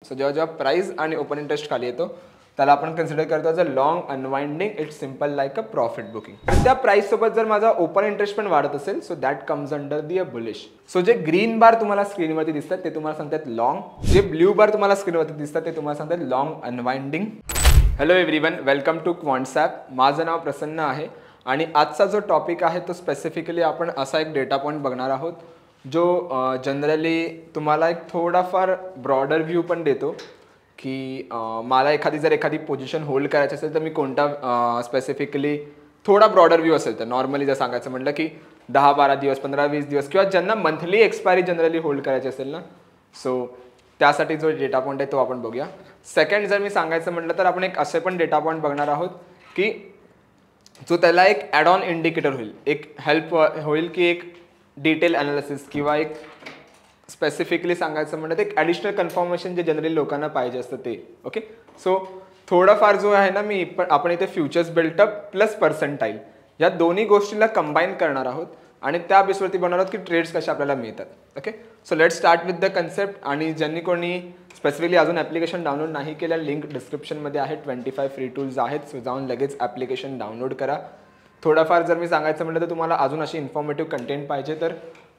So जेव्हा जेव्हा price आणि ओपन इंटरेस्ट खाली येतो त्याला आपण कन्सिडर करतो as a long unwinding. It's simple like a profit booking. आणि त्या प्राइस सोबत जर माझा ओपन इंटरेस्ट पण वाढत असेल so that comes under the a bullish. So जे ग्रीन बार तुम्हाला स्क्रीनवरती दिसतात ते तुम्हाला सांगतात लॉंग. जे ब्ल्यू बार तुम्हाला स्क्रीनवरती दिसतात ते तुम्हाला सांगतात long unwinding. Hello everyone, welcome to Quantsapp. माझं नाव प्रसन्न आहे आणि आजचा जो टॉपिक आहे तो स्पेसिफिकली आपण असा एक डेटा पॉईंट बघणार आहोत जो जनरली तुम्हाला एक थोडाफार ब्रॉडर व्ह्यू पण देतो की मला एखादी पोझिशन होल्ड करायची असेल तर मी कोणता स्पेसिफिकली थोडा ब्रॉडर व्ह्यू असेल तर नॉर्मली जर सांगायचं म्हटलं की 10-12 दिवस 15-20 दिवस किंवा ज्यांना मंथली एक्सपायरी जनरली होल्ड करायची असेल ना, सो त्यासाठी जो डेटा पॉईंट आहे तो आपण बघूया. सेकंड जर मी सांगायचं म्हटलं तर आपण एक असे पण डेटा पॉईंट बघणार आहोत की जो त्याला एक ॲड ऑन इंडिकेटर होईल, एक हेल्प होईल की एक डिटेल ॲनालिसिस किंवा एक स्पेसिफिकली सांगायचं म्हणलं तर एक ॲडिशनल कन्फर्मेशन जे जनरली लोकांना पाहिजे असतं ते. ओके, सो थोडाफार जो आहे ना आपण इथे फ्युचर्स बिल्टअप प्लस पर्सेंटाईल या दोन्ही गोष्टीला कंबाईन करणार आहोत आणि त्या बेसवरती बनवणार आहोत की ट्रेड्स कशा आपल्याला मिळतात. Okay, so let start with the concept. आणि ज्यांनी कोणी स्पेसिफिकली अजून ॲप्लिकेशन डाउनलोड नाही केलं, लिंक डिस्क्रिप्शनमध्ये आहे. 25 फ्री टूल्स आहेत, सो जाऊन लगेच ॲप्लिकेशन डाउनलोड करा. थोडाफार जर मी सांगायचं म्हटलं तर तुम्हाला अजून अशी इन्फॉर्मेटिव्ह कंटेंट पाहिजे तर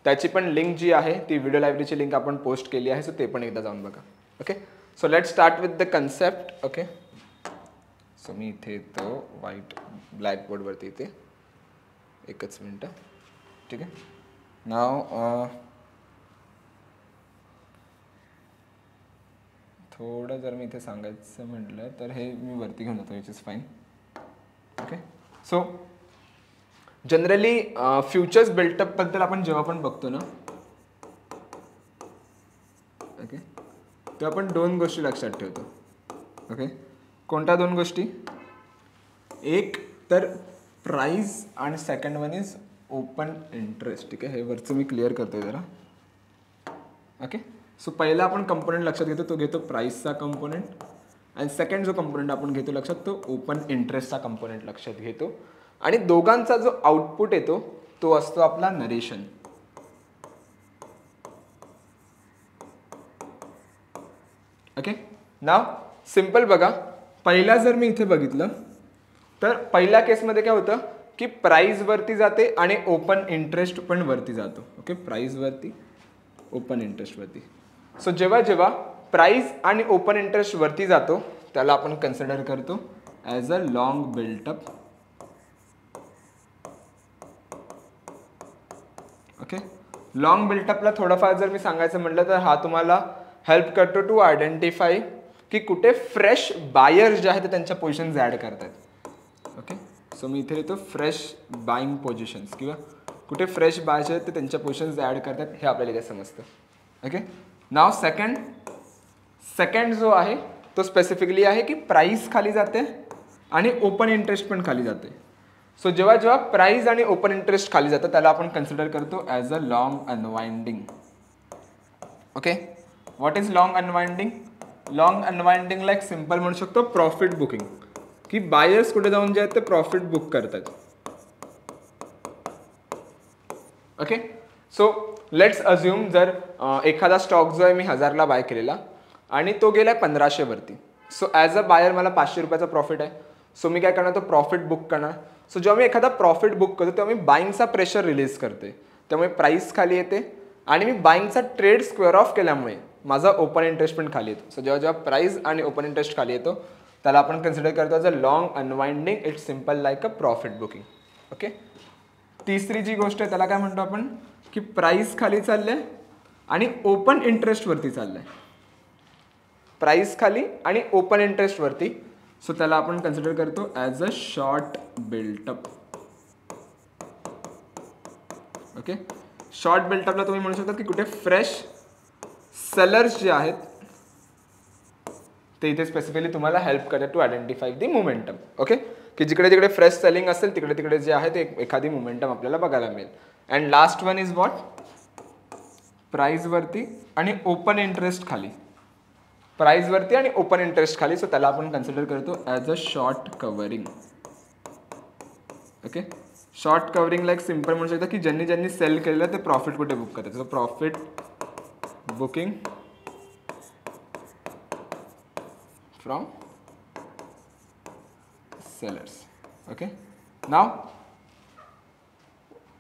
त्याची पण लिंक जी आहे ती व्हिडिओ लायब्ररीची लिंक आपण पोस्ट केली आहे, सो ते पण एकदा जाऊन बघा. Okay, so let start with the concept. Okay, so मी इथे येतो व्हाईट ब्लॅकबोर्डवरती इथे एकच मिनटं. ठीक आहे, नाव थोडं जर मी इथे सांगायचं म्हटलं तर हे मी वरती घेऊन जातो, which is fine. Okay, so generally futures बिल्टअपबद्दल आपण जेव्हा पण बघतो ना, ओके, तर आपण दोन गोष्टी लक्षात ठेवतो. ओके, कोणत्या दोन गोष्टी? एक तर प्राइस आणि second one is open interest. ठीक आहे, हे वरचं मी क्लिअर करतोय जरा. ओके, सो पहिला आपण कंपोनेंट लक्षात घेतो, तो घेतो प्राइसचा कंपोनेंट आणि सेकंड जो कंपोनेंट आपण घेतो लक्षात तो ओपन इंटरेस्टचा कंपोनेंट लक्षात घेतो. आणि दोघांचा जो आउटपुट येतो तो असतो आपला नरेशन. ओके, नाव सिंपल बघा. पहिला जर मी इथे बघितलं तर पहिल्या केसमध्ये काय होतं की प्राइस वरती जाते आणि ओपन इंटरेस्ट पण वरती जातो. ओके, प्राइस वरती ओपन इंटरेस्ट वरती. सो जेव्हा जेव्हा प्राइस आणि ओपन इंटरेस्ट वरती जातो त्याला आपण कन्सिडर करतो as a long buildup. Okay, long बिल्टअपला थोडंफार जर मी सांगायचं म्हटलं तर हा तुम्हाला हेल्प करतो टू आयडेंटिफाय की कुठे फ्रेश बायर्स जे आहेत ते त्यांच्या पोझिशन्स ॲड करतात. ओके, सो मी इथे येतो फ्रेश बाईंग पोझिशन्स किंवा कुठे फ्रेश बायर्स आहेत ते त्यांच्या पोझिशन्स ॲड करतात हे आपल्याला इथे समजतं. ओके, नाव सेकंड जो आहे तो स्पेसिफिकली आहे की प्राइस खाली जाते आणि ओपन इंटरेस्ट पण खाली जाते. सो जेव्हा जेव्हा प्राइस आणि ओपन इंटरेस्ट खाली जातं त्याला आपण कन्सिडर करतो as a long unwinding. Okay, what is long unwinding? Long unwinding like simple म्हणू शकतो प्रॉफिट बुकिंग, की बायर्स कुठे जाऊन जे आहेत ते प्रॉफिट बुक करतात. ओके, सो लेट्स अज्युम जर एखादा स्टॉक जो आहे मी 1000ला बाय केलेला आणि तो गेला 1500 वरती. सो ॲज अ बायर मला 500 रुपयाचा प्रॉफिट आहे. सो मी काय करणार, तो प्रॉफिट बुक करणार. सो जेव्हा मी एखादा प्रॉफिट बुक करतो तेव्हा मी बाईंगचा प्रेशर रिलीज करते, त्यामुळे प्राइस खाली येते आणि मी बाईंगचा ट्रेड स्क्वेअर ऑफ केल्यामुळे माझा ओपन इंटरेस्ट पण खाली येतो. सो जेव्हा जेव्हा प्राइस आणि ओपन इंटरेस्ट खाली येतो त्याला आपण कन्सिडर करतो as a long unwinding. It's simple like a profit booking. Okay, तिसरी जी गोष्ट आहे त्याला काय म्हणतो आपण की प्राइस खाली चाललंय आणि ओपन इंटरेस्ट वरती चाललंय. प्राइस खाली आणि ओपन इंटरेस्ट वरती, सो त्याला आपण कन्सिडर करतो as a short buildup. Okay, short बिल्टअपला तुम्ही म्हणू शकता की कुठे फ्रेश सेलर्स जे आहेत ते इथे स्पेसिफिकली तुम्हाला हेल्प करतात to identify the momentum. Okay, की जिकडे तिकडे फ्रेश सेलिंग असेल तिकडे तिकडे जे आहे ते एखादी मोमेंटम आपल्याला बघायला मिळेल. And last one is what? Price वरती आणि ओपन इंटरेस्ट खाली. प्राइस वरती आणि ओपन इंटरेस्ट खाली, सो त्याला आपण कन्सिडर करतो as a short covering. Okay, short covering like simple म्हणू शकता की ज्यांनी सेल केलेलं ते प्रॉफिट कुठे बुक करतात. So profit booking from sellers. Okay, नाव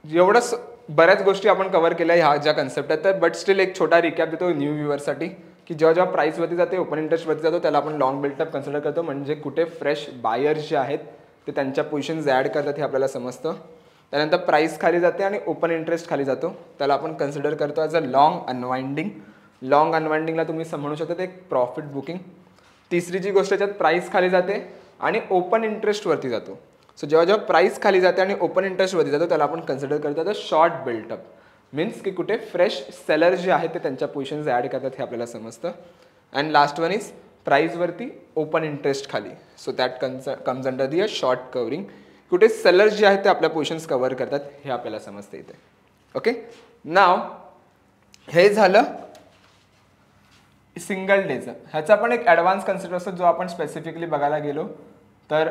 एवढंच बऱ्याच गोष्टी आपण कव्हर केल्या ह्या ज्या कन्सेप्ट आहेत. तर बट स्टील एक छोटा रिकॅप देतो न्यू व्ह्युअरसाठी की जेव्हा जेव्हा प्राईसवरती जाते, ओपन इंटरेस्टवरती जातो, त्याला आपण लॉंग बिल्टअप कन्सिडर करतो. म्हणजे कुठे फ्रेश बायर्स जे आहेत ते त्यांच्या पोझिशन्स ॲड करतात हे आपल्याला समजतं. त्यानंतर प्राईस खाली जाते आणि ओपन इंटरेस्ट खाली जातो, त्याला आपण कन्सिडर करतो as a long unwinding. Long अनवाइंडिंगला तुम्ही म्हणू शकता ते एक प्रॉफिट बुकिंग. तिसरी जी गोष्ट याच्यात प्राईस खाली जाते आणि ओपन इंटरेस्टवरती जातो. सो जेव्हा जेव्हा प्राईस खाली जाते आणि ओपन इंटरेस्टवरती जातो त्याला आपण कन्सिडर करतो द शॉर्ट बिल्टअप. मीन्स की कुठे फ्रेश सेलर जे आहेत ते त्यांच्या पोझिशन्स ॲड करतात हे आपल्याला समजतं. अँड लास्ट वन इज प्राईसवरती ओपन इंटरेस्ट खाली. So that comes under the a short covering. कुठे सेलर्स जे आहेत ते आपल्या पोझिशन्स कव्हर करतात हे आपल्याला समजतं इथे. ओके, नाव हे झालं सिंगल डेचं. ह्याचा पण एक ॲडव्हान्स कन्सेप्ट असतो जो आपण स्पेसिफिकली बघायला गेलो तर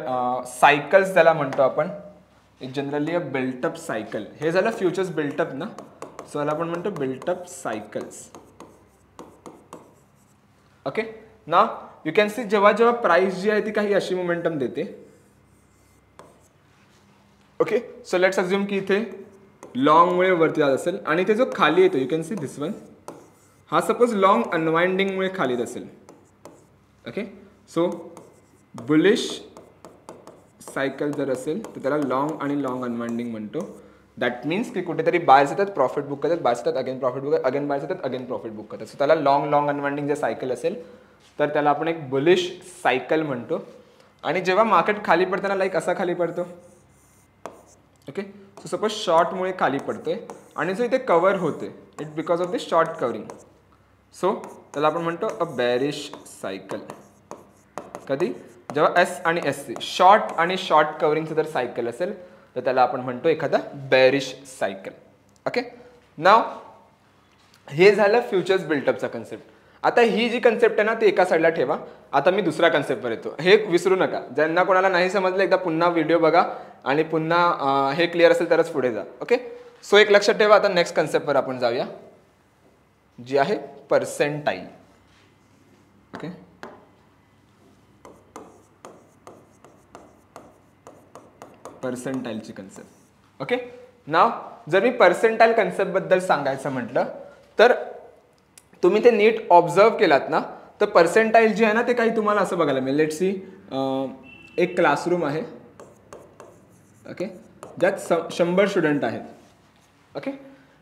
सायकल्स त्याला म्हणतो आपण. एक जनरली अ बिल्टअप सायकल. हे झालं फ्युचर्स बिल्टअप ना, सो याला आपण म्हणतो बिल्टअप सायकल्स. ओके, ना यू कॅन सी जेव्हा जेव्हा प्राइस जी आहे ती काही अशी मोमेंटम देते. ओके, सो लेट्स अज्युम की इथे लॉंगमुळे वरती जात असेल आणि इथे जो खाली येतो you can see this one, हा सपोज लॉंग अनवाइंडिंगमुळे खाली येत असेल. ओके, सो बुलिश सायकल जर असेल तर त्याला लॉंग आणि लॉंग अनवाइंडिंग म्हणतो. दॅट मीन्स की कुठेतरी बायर्स येतात, प्रॉफिट बुक करतात, बायर्स येतात, again profit book, again buyers येतात, अगेन प्रॉफिट बुक करतात. सो त्याला लॉंग लॉंग अनवाइंडिंग जे सायकल असेल तर त्याला आपण एक बुलिश सायकल म्हणतो. आणि जेव्हा मार्केट खाली पडताना लाईक असा खाली पडतो. ओके, सो सपोज शॉर्टमुळे खाली पडतोय आणि जो इथे कव्हर होते it because of the short covering. So त्याला आपण म्हणतो अ बेरिश सायकल. कधी जेव्हा एस आणि एस सी शॉर्ट आणि शॉर्ट कवरिंगचं जर सायकल असेल तर त्याला आपण म्हणतो एखादा बेरिश सायकल. ओके, नाव हे झालं फ्युचर्स बिल्टअपचा कन्सेप्ट. आता ही जी कन्सेप्ट आहे ना ती एका साईडला ठेवा. आता मी दुसऱ्या कन्सेप्टवर येतो. हे विसरू नका, ज्यांना कोणाला नाही समजलं एकदा पुन्हा व्हिडिओ बघा आणि पुन्हा हे क्लिअर असेल तरच पुढे जा. ओके, सो एक लक्षात ठेवा. आता नेक्स्ट कन्सेप्टवर आपण जाऊया जी आहे पर्सेंटाईल. ओके, पर्सेंटाईलची कन्सेप्ट. ओके, नाव जर मी पर्सेंटाईल कन्सेप्टबद्दल सांगायचं म्हटलं तर तुम्ही ते नीट ऑब्झर्व केलात ना तर पर्सेंटाईल जी आहे ना ते काही तुम्हाला असं बघायला मिळेल. लेट्स सी एक क्लासरूम आहे. ओके, ज्यात 100 स्टुडंट आहेत. ओके,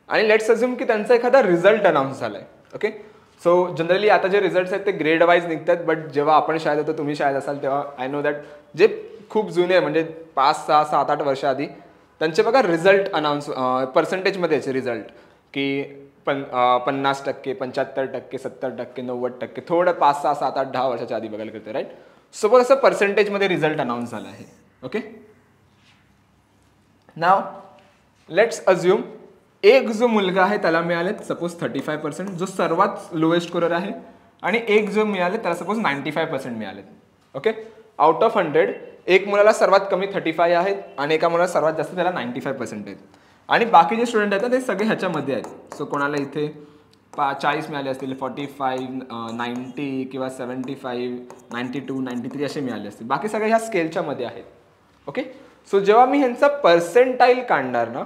आणि लेट्स अज्युम की त्यांचा एखादा रिझल्ट अनाऊन्स झाला आहे. ओके, सो जनरली आता जे रिझल्ट्स आहेत ते ग्रेड वाईज निघतात. बट जेव्हा आपण शाळेत होतो, तुम्ही शाळेत असाल तेव्हा आय नो दॅट जे खूप जुने म्हणजे 5, 6, 7, 8 वर्ष आधी त्यांचे बघा रिझल्ट अनाऊन्स पर्सेंटेजमध्ये याचे रिझल्ट की 50%, 75%, 70%, 90%, थोडं 5, 6, 7, 8, 10 वर्षाच्या आधी बघायला करते. राईट, सपोज असं पर्सेंटेजमध्ये रिझल्ट अनाऊन्स झाला आहे. ओके, नाव लेट्स अज्युम एक जो मुलगा आहे त्याला मिळालेत सपोज 35% जो सर्वात लोएस्ट स्कोरर आहे आणि एक जो मिळाले त्याला सपोज 95% मिळालेत. ओके, आउट ऑफ 100 एक मुलाला सर्वात कमी 35 आहेत आणि एका मुलाला सर्वात जास्त त्याला 95% आहेत. आणि बाकी जे स्टुडंट आहेत ना ते सगळे ह्याच्यामध्ये आहेत. सो कोणाला इथे 40 मिळाले असतील, 45, 90 किंवा 75, 92, 93 असे मिळाले असतील. बाकी सगळे ह्या स्केलच्या मध्ये आहेत. ओके, सो जेव्हा मी ह्यांचा पर्सेंटाईल काढणार ना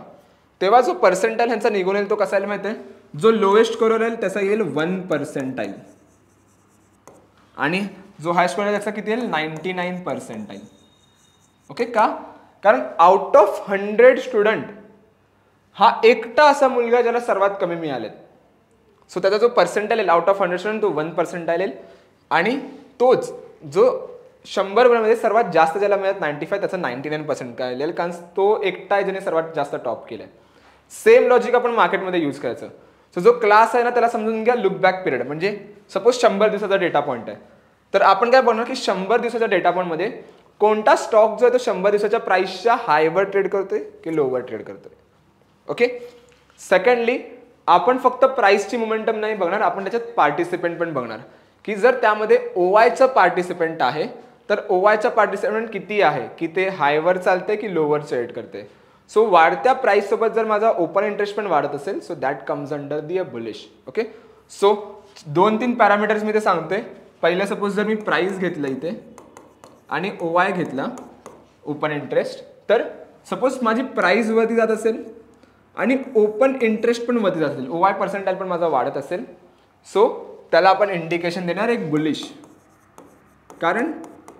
तेव्हा जो पर्सेंटाईल ह्यांचा निघून येईल तो कसा येईल माहिती आहे, जो लोएस्ट स्कोरर येईल त्याचा येईल 1 पर्सेंटाईल आणि जो हाय स्कोरर त्याचा किती येईल 99 पर्सेंटाईल. ओके, का? कारण आउट ऑफ 100 स्टुडंट हा एकटा असा मुलगा ज्याला सर्वात कमी मिळालेत. सो त्याचा जो पर्सेंटाईल येईल आउट ऑफ 100 स्टुडंट तो 1 पर्सेंटाईल येईल आणि तोच जो 100 मुलांमध्ये सर्वात जास्त ज्याला मिळत 95 त्याचा 99 पर्सेंटाईल येईल कारण तो एकटा आहे ज्याने सर्वात जास्त टॉप केलाय. सेम लॉजिक आपण मार्केटमध्ये यूज करायचं. सो जो क्लास आहे ना त्याला समजून घ्या लुक बॅक पिरियड. म्हणजे सपोज 100 दिवसाचा डेटा पॉईंट आहे तर आपण काय बोलणार की 100 दिवसाच्या डेटा पॉईंटमध्ये कोणता स्टॉक जो आहे तो 100 दिवसाच्या प्राइसच्या हायवर ट्रेड करतोय की लोवर ट्रेड करतोय. ओके, सेकंडली आपण फक्त प्राइसची मोमेंटम नाही बघणार, आपण त्याच्यात पार्टिसिपेंट पण बघणार की जर त्यामध्ये ओवायचं पार्टिसिपेंट आहे तर ओवायचं पार्टिसिपेंट किती आहे, की ते हायवर चालते की लोवर ट्रेड करते. सो वाढत्या प्राइस सोबत जर माझा ओपन इंटरेस्ट पण वाढत असेल so that comes under the a bullish. Okay, so 2-3 parameters मी ते सांगते पहिलं सपोज जर मी प्राइस घेतलं इथे आणि OI घेतला ओपन इंटरेस्ट, तर सपोज माझी प्राइस वरती जात असेल आणि ओपन इंटरेस्ट पण वरती जात असेल, OI पर्सेंटाईल पण माझा वाढत असेल, सो त्याला आपण इंडिकेशन देणार एक बुलिश. कारण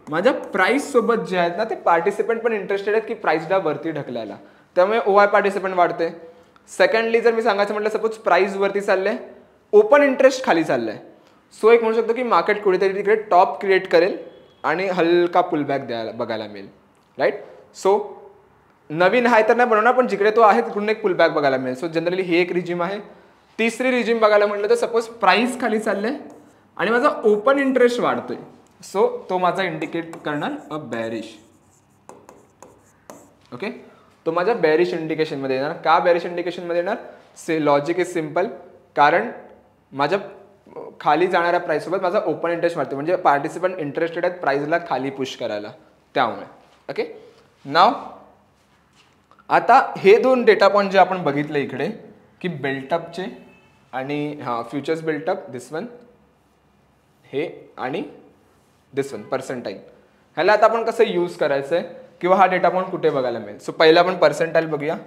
माझ्या प्राइस सोबत जे आहेत ना ते पार्टिसिपंट पण इंटरेस्टेड आहेत की प्राइसला वरती ढकलायला, त्यामुळे OI पार्टिसिपंट वाढते. सेकंडली जर मी सांगायचं म्हटलं सपोज प्राइस वरती चाललंय, ओपन इंटरेस्ट खाली चाललंय, सो एक म्हणू शकतो की मार्केट कुठेतरी तिकडे टॉप क्रिएट करेल आणि हलका पुलबॅक द्यायला बघायला मिळेल, राईट. सो नवीन आहे तर नाही बनवणार, पण जिकडे तो आहे तिकडून एक पुलबॅक बघायला मिळेल. सो जनरली ही एक रिजिम आहे. तिसरी रिजिम बघायला म्हटलं तर सपोज प्राइस खाली चाललंय आणि माझा ओपन इंटरेस्ट वाढतोय, सो तो माझा इंडिकेट करणार अ बेरिश. ओके, तो माझ्या बेरिश इंडिकेशन मध्ये येणार. का बेरिश इंडिकेशन मध्ये येणार? लॉजिक इज सिम्पल, कारण माझ्या खाली जाणाऱ्या प्राइस सोबत माझा ओपन इंटरेस्ट वाढतो, म्हणजे पार्टिसिपंट इंटरेस्टेड आहेत प्राइसला खाली पुश करायला, त्यामुळे. ओके, नाव आता हे दोन डेटा पॉइंट जे आपण बघितले इकडे की बिल्टअपचे आणि फ्युचर्स बिल्टअप, दिस वन हे आणि दिस वन पर्सेंटाईल, ह्याला आता आपण कसं यूज करायचं आहे किंवा हा डेटा पॉइंट कुठे बघायला मिळेल. सो पहिला आपण पर्सेंटाईल बघूया.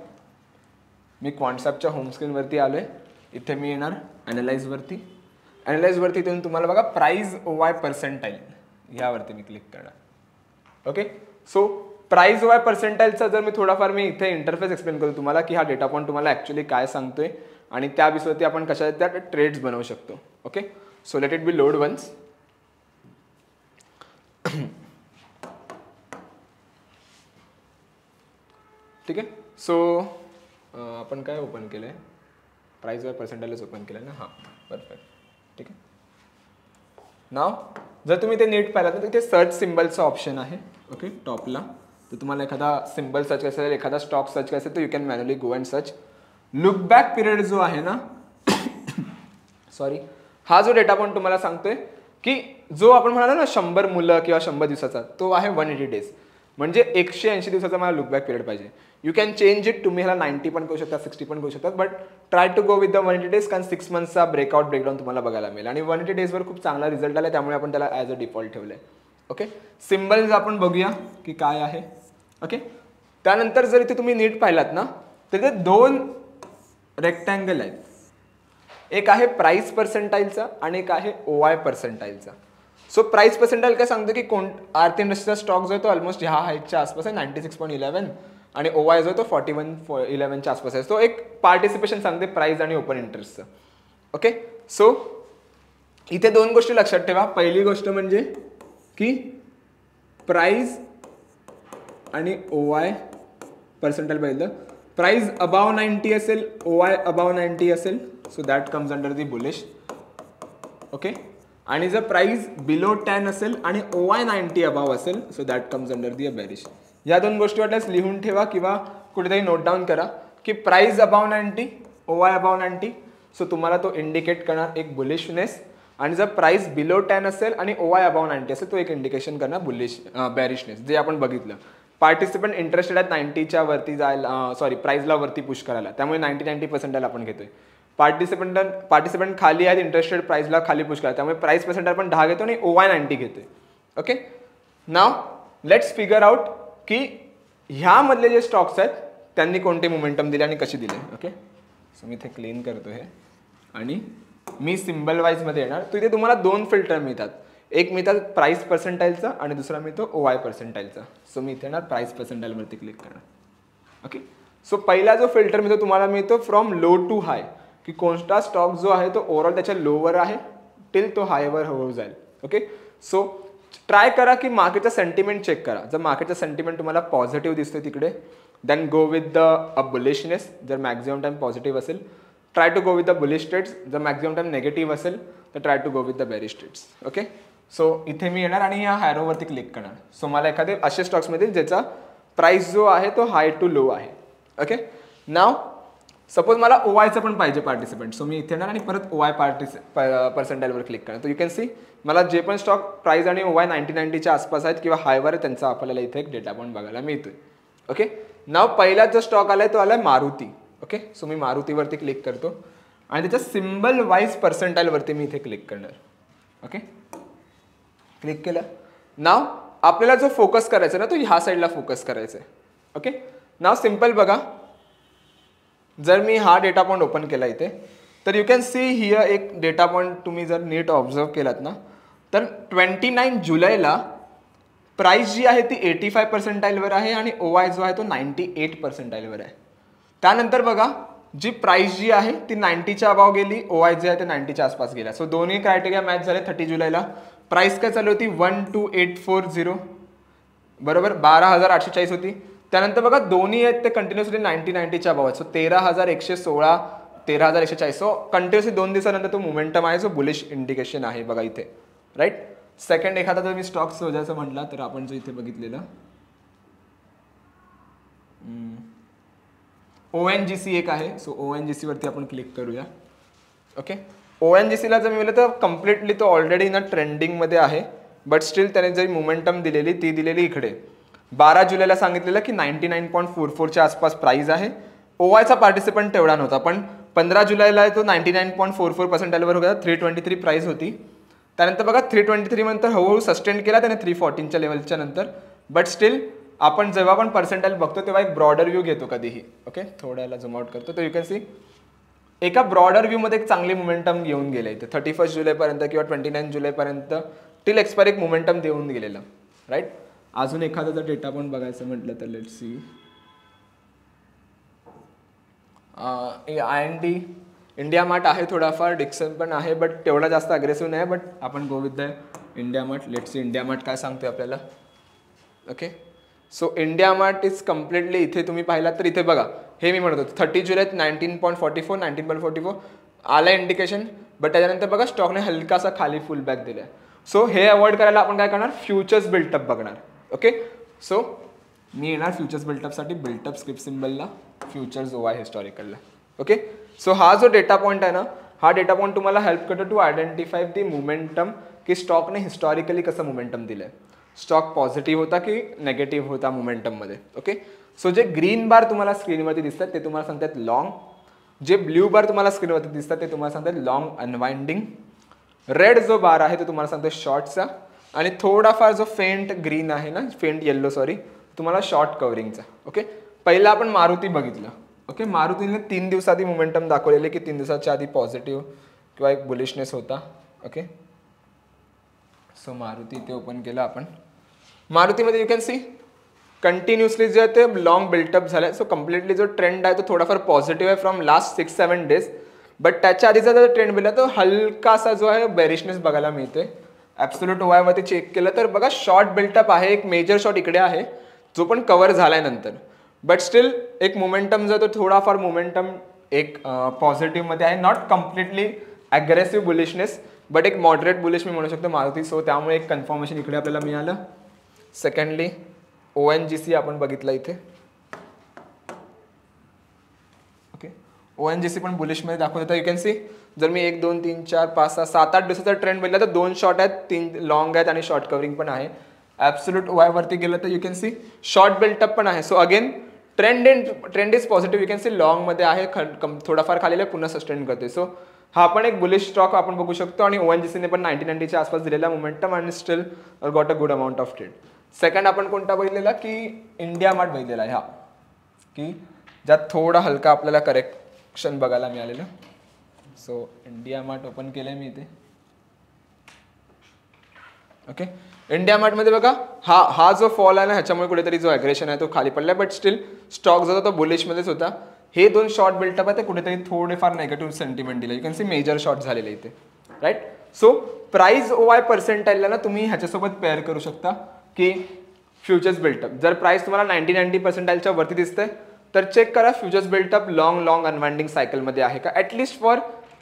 मी क्वांटसॅपच्या होम स्क्रीनवरती आलो आहे. इथे मी येणार ॲनालाइजवरती. ॲनालाइजवरती येऊन तुम्हाला बघा प्राइस OI पर्सेंटाईल यावरती मी क्लिक करणार. ओके, सो प्राइस OI पर्सेंटाईलचा जर मी थोडाफार मी इथे इंटरफेस एक्सप्लेन करतो तुम्हाला की हा डेटा पॉइंट तुम्हाला ॲक्च्युली काय सांगतोय आणि त्या बेसवरती आपण कशा त्या ट्रेड्स बनवू शकतो. Okay, so let it be load once. ठीक आहे, सो आपण काय ओपन केलं आहे? प्राइस OI पर्सेंटाईलच ओपन केलं आहे ना. हां, परफेक्ट. ठीक आहे, नाव जर तुम्ही ते नीट पाहिलं तर तिथे सर्च सिम्बलचा ऑप्शन आहे. ओके, टॉपला. तर तुम्हाला एखादा सिम्बल सर्च करायचा असेल, एखादा स्टॉक सर्च करायचा असेल तर you can manually go and search. Look back period जो आहे ना सॉरी, हा जो डेटा पॉइंट तुम्हाला सांगतोय की जो आपण म्हणालो ना 100 मुलं किंवा 100 दिवसाचा, तो आहे 180 डेज, म्हणजे 180 दिवसाचा मला लुक बॅक पिरियड पाहिजे. यू कॅन चेंज इट, तुम्ही ह्याला 90 पण करू शकता, 60 पण करू शकतात, but try to go with the 180 days, कारण 6 मंथचा ब्रेकआउट ब्रेकडाऊन तुम्हाला बघायला मिळेल आणि 180 डेजवर खूप चांगला रिझल्ट आला, त्यामुळे आपण त्याला ॲज अ डिफॉल्ट ठेवलं आहे. ओके, सिम्बल्स आपण बघूया की काय आहे. ओके, त्यानंतर जर इथे तुम्ही नीट पाहिलात ना तर इथे दोन रेक्टँगल आहेत. एक आहे प्राइस पर्सेंटाईलचा आणि एक आहे OI पर्सेंटाईलचा. सो प्राइस पर्सेंटाईल काय सांगतो की आरती इंडस्ट्रीचा स्टॉक जो आहे तो ऑलमोस्ट ह्या हाईटच्या आसपास आहे 96.11 आणि OI जो आहे तो 41.11च्या आसपास आहे. सो एक पार्टिसिपेशन सांगते प्राइस आणि ओपन इंटरेस्टचं. ओके, सो इथे दोन गोष्टी लक्षात ठेवा. पहिली गोष्ट म्हणजे की प्राइस आणि OI पर्सेंटाईल बघितलं, प्राइस अबाव 90 असेल, OI अबाव 90 असेल, so that comes under the bullish. Okay, आणि जर प्राइस बिलो 10 असेल आणि OI 90 अबाव असेल, so that comes under the bearish. या दोन गोष्टी वाटल्यास लिहून ठेवा किंवा कुठेतरी नोट डाऊन करा की price above 90, OI above 90, so तुम्हाला तो इंडिकेट करणार एक बुलिशनेस, आणि जर प्राइस बिलो 10 असेल आणि OI अबाव 90 असेल तो एक इंडिकेशन करणार बुलिश बेरिशनेस, जे आपण बघितलं. पार्टिसिपंट इंटरेस्टेड आहेत 90च्या वरती जायला, सॉरी प्राइसला वरती पुश करायला, त्यामुळे 90 पर्सेंटाईल आपण घेतोय. पार्टिसिपंट खाली आहेत इंटरेस्टेड प्राइसला खाली पुश करायला, त्यामुळे प्राइस पर्सेंटाईल पण 10 घेतो आणि OI 90 घेतोय. Okay, now let's figure out की ह्यामधले जे स्टॉक्स आहेत त्यांनी कोणते मोमेंटम दिले आणि कशी दिले. ओके, सो मी इथे क्लीन करतो हे आणि मी सिम्बल वाईजमध्ये येणार. तर इथे तुम्हाला दोन फिल्टर मिळतात. एक मिळतात प्राइस पर्सेंटाईलचा आणि दुसरा मिळतो OI पर्सेंटाईलचा. सो मी इथे येणार प्राइस पर्सेंटाईलवरती क्लिक करणार. ओके, सो पहिला जो फिल्टर मिळतो तुम्हाला मिळतो फ्रॉम लो टू हाय, की कोणता स्टॉक जो आहे तो ओव्हरऑल त्याच्या लोवर आहे टिल तो हायवर हळूहळू जाईल. ओके, सो ट्राय करा की मार्केटचा सेंटिमेंट चेक करा. जर मार्केटचा सेंटिमेंट तुम्हाला पॉझिटिव्ह दिसतोय तिकडे, then go with the bullishness. जर मॅक्झिमम टाइम पॉझिटिव्ह असेल try to go with the bullish trades. जर मॅक्झिमम टाइम नेगेटिव्ह असेल तर try to go with the bearish trades. Okay, so इथे मी येणार आणि या हॅरोवरती क्लिक करणार. सो मला एखादे असे स्टॉक्स मिळतील ज्याचा प्राइस जो आहे तो हाय टू लो आहे. ओके, नाव सपोज मला OIचं पण पाहिजे पार्टिसिपंट, सो मी इथे येणार आणि परत OI पर्सेंटाईलवर क्लिक करणार. तर यू कॅन सी मला जे पण स्टॉक प्राइस आणि OI 90-90च्या आसपास आहेत किंवा हायवर आहे त्यांचा आपल्याला इथे एक डेटा पॉइंट बघायला मिळतोय. ओके, नाव पहिला जो स्टॉक आलाय तो आलाय मारुती. ओके, सो मी मारुतीवरती क्लिक करतो आणि त्याच्या सिम्बल वाईज पर्सेंटाईलवरती मी इथे क्लिक करणार. ओके, क्लिक केलं. नाव आपल्याला जो फोकस करायचा ना तो ह्या साईडला फोकस करायचा आहे. ओके, नाव सिम्पल बघा, जर मी हा डेटा पॉइंट ओपन केला इथे तर यू कॅन सी हिअर एक डेटा पॉइंट तुम्ही जर नीट ऑब्झर्व केलात ना तर 29 जुलैला प्राइस जी आहे ती 85 पर्सेंटाईलवर आहे आणि OI जो आहे तो 98 पर्सेंटाईलवर आहे. त्यानंतर बघा जी प्राइस जी आहे ती 90च्या अबाव गेली, OI जे आहे ते 90च्या आसपास गेला. सो दोन्ही क्रायटेरिया मॅच झाले. 30 जुलैला प्राइस काय चालू होती 12840 बरोबर, 12,840 होती. त्यानंतर बघा दोन्ही आहेत ते कंटिन्युअसली 90च्या अबाव आहेत. सो 13,116 13,140. सो कंटिन्युअसली 2 दिवसानंतर तो मोमेंटम आहे जो बुलिश इंडिकेशन आहे बघा इथे, राईट. सेकंड एखादा जर मी स्टॉक शोधायचं म्हटलं तर आपण जो इथे बघितलेलं ONGC एक आहे. सो ONGC वरती आपण क्लिक करूया. ओके, ONGCला जर मी म्हटलं तर कम्प्लिटली तो ऑलरेडी ना ट्रेंडिंगमध्ये आहे, बट स्टील त्याने जरी मोमेंटम दिलेली ती दिलेली इकडे 12 जुलैला सांगितलेलं की 99.44च्या आसपास प्राइस आहे. OIचा पार्टिसिपंट तेवढा नव्हता, पण 15 जुलैला तो 99.44 पर्सेंटाईलवर होता. 323 प्राइस होती. त्यानंतर बघा 323 नंतर हळूहळू सस्टेन केला त्याने 314च्या लेवलच्या नंतर, बट स्टील आपण जेव्हा पण पर्सेंटाईल बघतो तेव्हा एक ब्रॉडर व्ह्यू घेतो कधीही. ओके, थोड्याला झूम आउट करतो तर यू कॅन सी एका ब्रॉडर व्ह्यूमध्ये एक चांगली मोमेंटम घेऊन गेलं इथे 31 जुलैपर्यंत किंवा 29 जुलैपर्यंत टिल एक्सपायर एक मोमेंटम देऊन गेलेलं, राईट. अजून एखादा जर डेटा पण बघायचं म्हटलं तर let's see IND India mart आहे थोडाफार, डिक्सन पण आहे बट तेवढा जास्त अग्रेसिव्ह नाही. बट आपण गो with the India mart. Let's see India mart काय सांगतोय आपल्याला. Okay, so India mart is completely इथे तुम्ही पाहिलात तर इथे बघा हे मी म्हणत होतो 30 जुलै 19.44 19.44 आलं इंडिकेशन, बट त्याच्यानंतर बघा स्टॉकने हलकासा खाली फुल बॅक दिला. सो हे अवॉइड करायला आपण काय करणार, फ्युचर्स बिल्टअप बघणार. ओके, सो मी येणार फ्युचर्स बिल्टअपसाठी बिल्टअप स्क्रिप्ट सिम्बलला, फ्युचर्स OI हिस्टॉरिकलला. ओके, सो हा जो डेटा पॉइंट आहे ना हा डेटा पॉइंट तुम्हाला हेल्प करतो टू आयडेंटिफाय दी मोमेंटम की स्टॉकने हिस्टॉरिकली कसं मोमेंटम दिलं आहे. स्टॉक पॉझिटिव्ह होता की नेगेटिव्ह होता मोमेंटममध्ये. ओके, सो जे ग्रीन बार तुम्हाला स्क्रीनवरती दिसतात ते तुम्हाला सांगतात लॉंग, जे ब्ल्यू बार तुम्हाला स्क्रीनवरती दिसतात ते तुम्हाला सांगतात लॉंग अनवाइंडिंग, रेड जो बार आहे तो तुम्हाला सांगतो शॉर्टचा, आणि थोडाफार जो फेंट ग्रीन आहे ना, फेंट येल्लो सॉरी, तुम्हाला शॉर्ट कव्हरिंगचा. ओके, पहिला आपण मारुती बघितलं. ओके, मारुतीने 3 दिवसाआधी मोमेंटम दाखवलेले की 3 दिवसाच्या आधी पॉझिटिव्ह किंवा एक बुलिशनेस होता. ओके, सो मारुती इथे ओपन केलं आपण. मारुतीमध्ये यू कॅन सी कंटिन्युअसली जे आहे ते लॉंग बिल्टअप झालं आहे. सो कम्प्लिटली जो ट्रेंड आहे तो थोडाफार पॉझिटिव्ह आहे फ्रॉम लास्ट 6-7 डेज, बट त्याच्या आधीचा जर ट्रेंड बघितला तो हलकासा जो आहे बेरिशनेस बघायला मिळते. ॲब्सोल्यूट OI वरती चेक केलं तर बघा शॉर्ट बिल्टअप आहे, एक मेजर शॉट इकडे आहे जो पण कव्हर झालाय नंतर, बट स्टील एक मोमेंटम जो तो थोडाफार मोमेंटम एक पॉझिटिव्हमध्ये आहे. Not completely aggressive bullishness but एक मॉडरेट बुलिश मी म्हणू शकतो मारुती. सो त्यामुळे एक कन्फर्मेशन इकडे आपल्याला मिळालं. सेकंडली ONGC आपण बघितलं इथे. ओके, ONGC पण बुलिशमध्ये दाखवत होता. यू कॅन सी जर मी 1 2 3 4 5 6 7 8 दिवसाचा ट्रेंड बघितला तर 2 शॉर्ट आहेत, 3 लॉंग आहेत आणि शॉर्ट कव्हरिंग पण आहे. ॲब्सोल्यूट OI वरती गेलं तर you can see short buildup पण आहे. So again trend is positive. You can see लॉंगमध्ये आहे, थोडाफार खालीला पुन्हा सस्टेन करते. सो हा पण एक बुलिश स्टॉक आपण बघू शकतो आणि ONGCने पण 90-90च्या आसपास दिलेला मोमेंटम आणि steel got a good amount of trade. Second आपण कोणता बघितलेला की इंडिया मार्ट बघितलेला आहे हा, की ज्यात थोडा हलका आपल्याला करेक्शन बघायला मिळालेलं. सो इंडिया मार्ट ओपन केलंय मी इथे. ओके, इंडिया मार्टमध्ये बघा हा जो फॉल आहे ना ह्याच्यामुळे कुठेतरी जो ॲग्रेशन आहे तो खाली पडला, बट स्टील स्टॉक जो होता तो बुलिशमध्येच होता. हे 2 शॉर्ट बिल्टअप आहे ते कुठेतरी थोडेफार नेगेटिव्ह सेंटिमेंट दिलं. You can see major short झालेले इथे, राईट. सो प्राइस OI पर्सेंटाईलला ना तुम्ही ह्याच्यासोबत पेअर करू शकता की फ्युचर्स बिल्टअप. जर प्राइस तुम्हाला 90 पर्सेंटाईलच्या वरती दिसतंय तर चेक करा फ्युचर्स बिल्टअप लॉंग अनवाइंडिंग सायकलमध्ये आहे का, ॲटलिस्ट फॉर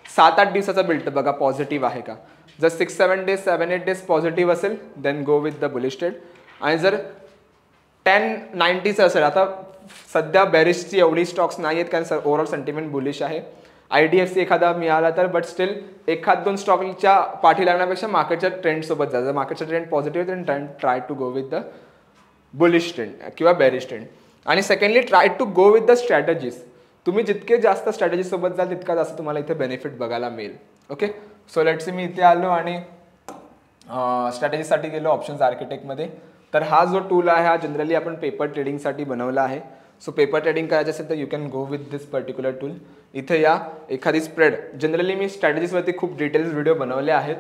7-8 दिवसाचा बिल्टअप बघा पॉझिटिव्ह आहे का. जर 6-7 डेज 7-8 डेज पॉझिटिव्ह असेल then go with the bullish trade, आणि जर 10-90चं असेल, आता सध्या बेरिशची एवढी स्टॉक्स नाही आहेत कारण ओव्हरऑल सेंटिमेंट बुलिश आहे. IDFC एखादा मिळाला तर, बट स्टील 1-2 स्टॉकच्या पाठी लागण्यापेक्षा मार्केटच्या ट्रेंड सोबत जा. जर मार्केटचा ट्रेंड पॉझिटिव्ह आहे तर try to go with the bullish trend किंवा बेरिश ट्रेंड. आणि secondly try to go with the strategies. तुम्ही जितके जास्त स्ट्रॅटेजी सोबत जाल तितका जास्त तुम्हाला इथे बेनिफिट बघायला मिळेल. ओके, सो लेट्स सी मी इथे आलो आणि स्ट्रॅटेजीसाठी गेलो ऑप्शन्स आर्किटेक्टमध्ये. तर हा जो टूल आहे हा जनरली आपण पेपर ट्रेडिंगसाठी बनवला आहे. सो पेपर ट्रेडिंग करायचं असेल तर you can go with this particular tool. इथे या एखादी स्प्रेड, जनरली मी स्ट्रॅटेजीजवरती खूप डिटेल्स व्हिडिओ बनवले आहेत,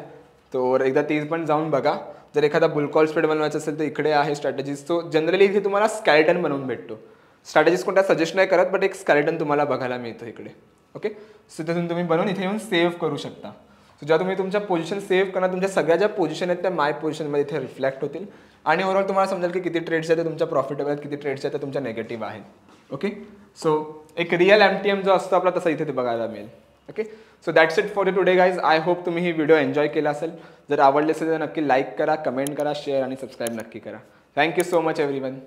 तर एकदा ते पण जाऊन बघा. जर एखादा बुलकॉल स्प्रेड बनवायचा असेल तर इकडे आहे स्ट्रॅटेजीज. सो जनरली इथे तुम्हाला स्केलेटन बनवून भेटतो. स्ट्रॅटेजीज कोणत्या सजेस्ट नाही करत, बट एक स्केलेटन तुम्हाला बघायला मिळतो इकडे. ओके, सो तिथून तुम्ही बनवून इथे येऊन सेव्ह करू शकता. सो जेव्हा तुम्ही तुमच्या पोझिशन सेव्ह करणार, तुमच्या सगळ्या ज्या पोझिशन आहेत त्या माय पोझिशनमध्ये इथे रिफ्लेक्ट होतील आणि ओव्हरऑल तुम्हाला समजेल की किती ट्रेड्स आहेत तुमच्या प्रॉफिटेबल आहेत, किती ट्रेड्स आहेत तुमच्या नेगेटिव्ह आहेत. ओके, सो एक रिअल MTM जो असतो आपला तसा इथे ते बघायला मिळेल. Okay, so that's it for today guys. I hope तुम्ही ही व्हिडिओ एन्जॉय केला असेल. जर आवडले असेल तर नक्की लाईक करा, कमेंट करा, शेअर आणि सबस्क्राईब नक्की करा. Thank you so much everyone.